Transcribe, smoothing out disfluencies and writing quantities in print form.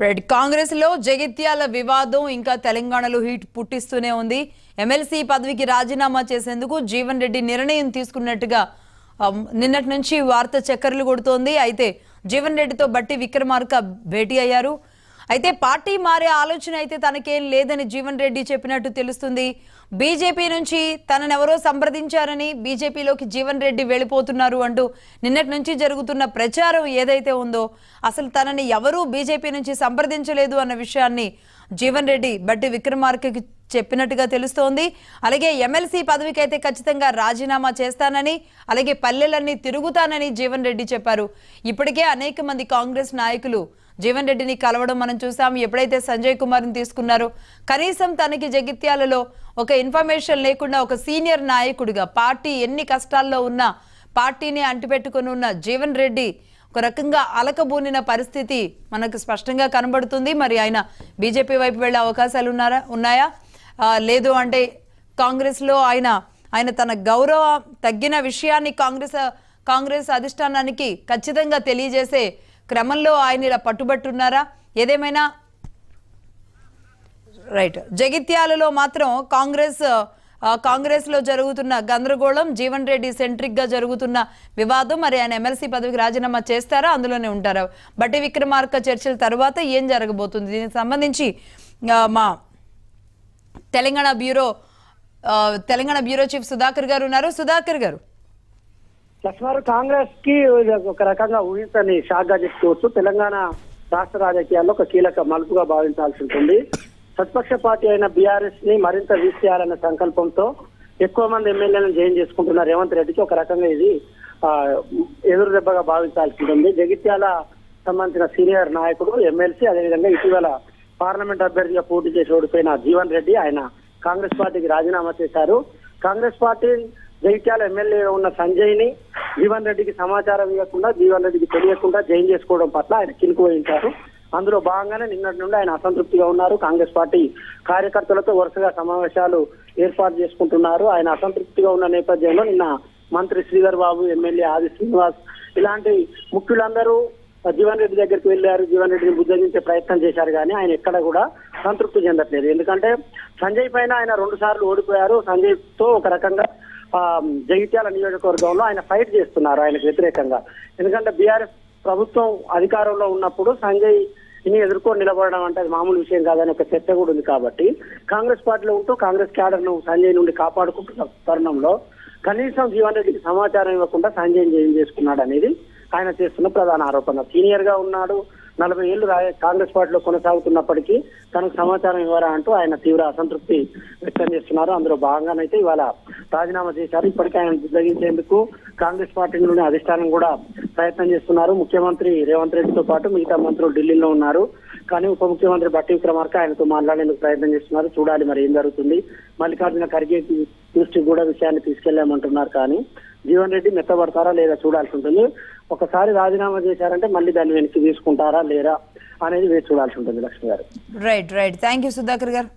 Right Congress లో జగిత్యాల వివాదం ఇంకా తెలంగాణలో హీట్ పుట్టిస్తూనే ఉంది. ఎమ్మెల్సీ పదవికి రాజీనామా చేసేందుకు జీవన్ రెడ్డి నిర్ణయం తీసుకున్నట్టుగా నిన్నటి నుంచి వార్త చక్కర్లు కొడుతోంది. అయితే జీవన్ రెడ్డితో బట్టి విక్రమార్క భేటీ అయ్యారు. అయితే పార్టీ మారే ఆలోచన అయితే తనకేం లేదని జీవన్ రెడ్డి చెప్పినట్టు తెలుస్తుంది. బీజేపీ నుంచి తననెవరో సంప్రదించారని, బీజేపీలోకి జీవన్ రెడ్డి వెళ్ళిపోతున్నారు అంటూ నిన్నటి నుంచి జరుగుతున్న ప్రచారం ఏదైతే ఉందో అసలు తనని ఎవరూ బీజేపీ నుంచి సంప్రదించలేదు అన్న విషయాన్ని జీవన్ రెడ్డి బట్టి విక్రమార్కకి చెప్పినట్టుగా తెలుస్తోంది. అలాగే ఎమ్మెల్సీ పదవికి అయితే ఖచ్చితంగా రాజీనామా చేస్తానని, అలాగే పల్లెలన్నీ తిరుగుతానని జీవన్ రెడ్డి చెప్పారు. ఇప్పటికే అనేక మంది కాంగ్రెస్ నాయకులు జీవన్ రెడ్డిని కలవడం మనం చూసాం. ఎప్పుడైతే సంజయ్ కుమార్ని తీసుకున్నారో కనీసం తనకి జగిత్యాలలో ఒక ఇన్ఫర్మేషన్ లేకుండా ఒక సీనియర్ నాయకుడిగా పార్టీ ఎన్ని కష్టాల్లో ఉన్నా పార్టీని అంటిపెట్టుకుని ఉన్న జీవన్ రెడ్డి ఒక రకంగా అలకబూనిన పరిస్థితి మనకు స్పష్టంగా కనబడుతుంది. మరి ఆయన బీజేపీ వైపు వెళ్ళే అవకాశాలు ఉన్నాయా లేదు అంటే కాంగ్రెస్లో ఆయన తన గౌరవం తగ్గిన విషయాన్ని కాంగ్రెస్ అధిష్టానానికి ఖచ్చితంగా తెలియజేసే క్రమంలో ఆయన ఇలా పట్టుబట్టున్నారా? ఏదేమైనా రైట్ జగిత్యాలలో మాత్రం కాంగ్రెస్ లో జరుగుతున్న గందరగోళం, జీవన్ రెడ్డి సెంట్రిక్ గా జరుగుతున్న వివాదం, మరి ఆయన ఎమ్మెల్సీ పదవికి రాజీనామా చేస్తారా, అందులోనే ఉంటారా? బట్టి విక్రమార్క చర్చల తర్వాత ఏం జరగబోతుంది? దీనికి సంబంధించి మా తెలంగాణ బ్యూరో చీఫ్ సుధాకర్ గారు ఉన్నారు. సుధాకర్ గారు, లక్ష్మారు కాంగ్రెస్ కి ఒక రకంగా ఊహించని షాక్ గా చెప్పుకోవచ్చు. తెలంగాణ రాష్ట్ర రాజకీయాల్లో ఒక కీలక మలుపుగా భావించాల్సి ఉంటుంది. ప్రతిపక్ష పార్టీ అయిన బీఆర్ఎస్ ని మరింత వీక్ చేయాలన్న సంకల్పంతో ఎక్కువ మంది ఎమ్మెల్యేలను జాయిన్ చేసుకుంటున్న రేవంత్ రెడ్డికి ఒక రకంగా ఇది ఎదురు దెబ్బగా భావించాల్సి ఉంటుంది. జగిత్యాల సంబంధించిన సీనియర్ నాయకుడు ఎమ్మెల్సీ, అదేవిధంగా ఇటీవల పార్లమెంట్ అభ్యర్థిగా పోటీ చేసి ఓడిపోయిన జీవన్ రెడ్డి ఆయన కాంగ్రెస్ పార్టీకి రాజీనామా చేశారు. కాంగ్రెస్ పార్టీ జగిత్యాల ఎమ్మెల్యేగా ఉన్న సంజయ్ ని జీవన్ రెడ్డికి సమాచారం ఇవ్వకుండా, జీవన్ రెడ్డికి తెలియకుండా జాయిన్ చేసుకోవడం పట్ల ఆయన కినుకు వహించారు. అందులో భాగంగానే నిన్నటి నుండి ఆయన అసంతృప్తిగా ఉన్నారు. కాంగ్రెస్ పార్టీ కార్యకర్తలతో వరుసగా సమావేశాలు ఏర్పాటు చేసుకుంటున్నారు. ఆయన అసంతృప్తిగా ఉన్న నేపథ్యంలో నిన్న మంత్రి శ్రీధర్ బాబు, ఎమ్మెల్యే ఆది శ్రీనివాస్ ఇలాంటి ముఖ్యులందరూ జీవన్ రెడ్డి దగ్గరికి వెళ్లారు. జీవన్ రెడ్డిని బుజ్జగించే ప్రయత్నం చేశారు, కానీ ఆయన ఎక్కడ కూడా సంతృప్తి చెందట్లేదు. ఎందుకంటే సంజయ్ పైన ఆయన 2 సార్లు ఓడిపోయారు. సంజయ్ తో ఒక రకంగా జగిత్యాల నియోజకవర్గంలో ఆయన ఫైట్ చేస్తున్నారు ఆయనకు వ్యతిరేకంగా. ఎందుకంటే బీఆర్ఎస్ ప్రభుత్వం అధికారంలో ఉన్నప్పుడు సంజయ్ ని ఎదుర్కొని నిలబడడం అంటే అది మామూలు విషయం కాదని ఒక చర్చ కూడా ఉంది. కాబట్టి కాంగ్రెస్ పార్టీలో ఉంటూ కాంగ్రెస్ క్యాడర్ ను సంజయ్ నుండి కాపాడుకుంటున్న తరుణంలో కనీసం జీవన్ రెడ్డికి సమాచారం ఇవ్వకుండా సంజయ్ జాయిన్ చేసుకున్నాడు అనేది ఆయన చేస్తున్న ప్రధాన ఆరోపణ. సీనియర్ గా ఉన్నాడు, 40 ఏళ్లు కాంగ్రెస్ పార్టీలో కొనసాగుతున్నప్పటికీ తనకు సమాచారం ఇవ్వరా అంటూ ఆయన తీవ్ర అసంతృప్తి వ్యక్తం చేస్తున్నారు. అందులో భాగంగానైతే ఇవాళ రాజీనామా చేశారు. ఇప్పటికే ఆయన బుజ్జగించేందుకు కాంగ్రెస్ పార్టీ నుండి అధిష్టానం కూడా ప్రయత్నం చేస్తున్నారు. ముఖ్యమంత్రి రేవంత్ రెడ్డితో పాటు మిగతా మంత్రులు ఢిల్లీలో ఉన్నారు. కానీ ఉప ముఖ్యమంత్రి బట్టి విక్రమార్క ఆయనతో మాట్లాడేందుకు ప్రయత్నం చేస్తున్నారు. చూడాలి మరి ఏం జరుగుతుంది. మల్లికార్జున ఖర్గే దృష్టికి కూడా విషయాన్ని తీసుకెళ్లామంటున్నారు. కానీ జీవన్ రెడ్డి మెత్తబడతారా లేదా చూడాల్సి ఉంటుంది. ఒకసారి రాజీనామా చేశారంటే మళ్ళీ దాన్ని వెనక్కి తీసుకుంటారా లేరా అనేది వేచి చూడాల్సి ఉంటుంది. లక్ష్మి గారు, రైట్ థ్యాంక్ యూ సుధాకర్ గారు.